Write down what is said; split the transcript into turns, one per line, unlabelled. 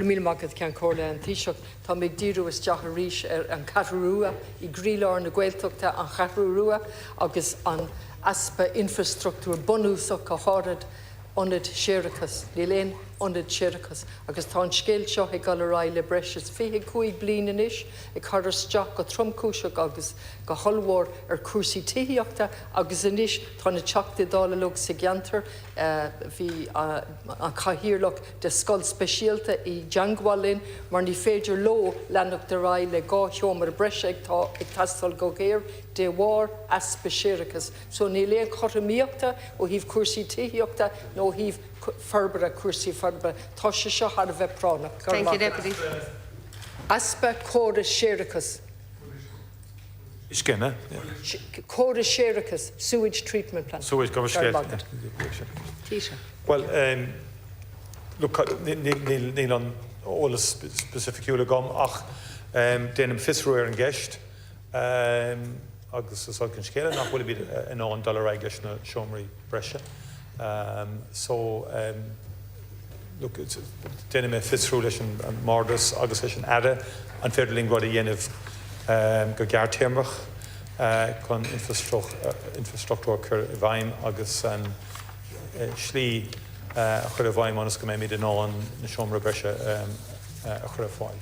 míle maigad ceann comhairle an taoiseach tá maidir is deach arís an Carraroe I grílear na Gaeltachta an Carraroe agus an heaspa infreastruchtúir bunúsach go háirid onad séireachas, Líléon onad séireachas, agus tá an scéil seo ag Carraroe le breis is 25 bliain inis, ag chuir isteach go tromcúiseach agus go hollmhór cuasaí tíochta, agus inis tá na teachta dála lug sa gceantar, bhí an chathaoirleach de scoil speisialta I Deangháilín, mar ní féidir ló leanach de Rá le gá teomar breis ag tastal go géir, de bhár heaspa séireachas. So ní léon choramíochta ó híh cuasaí tíochta nó híh ferbara cuasaí ferbara. Tá sé seo ar bheith pránach.
Thank you, Deputy.
Heaspa córa séireachas.
Iscinne?
Córa séireachas, sewage treatment plant.
Sewage go scéil. Well, look, níl an ólas specificúla gom ach déanam fiosrú an gceist agus is an scéile nach bhfuil bíad an $1 leis na seomraí breise. So, look, déanam fiosrú leis an mardas agus leis an ada an féidirling rud a dhéanamh go gearrtéarmach chun infrastruchtúir chur I bhaim agus an slí a chur a bhaim anas go mé míad an na seomra breise a chur a fáil.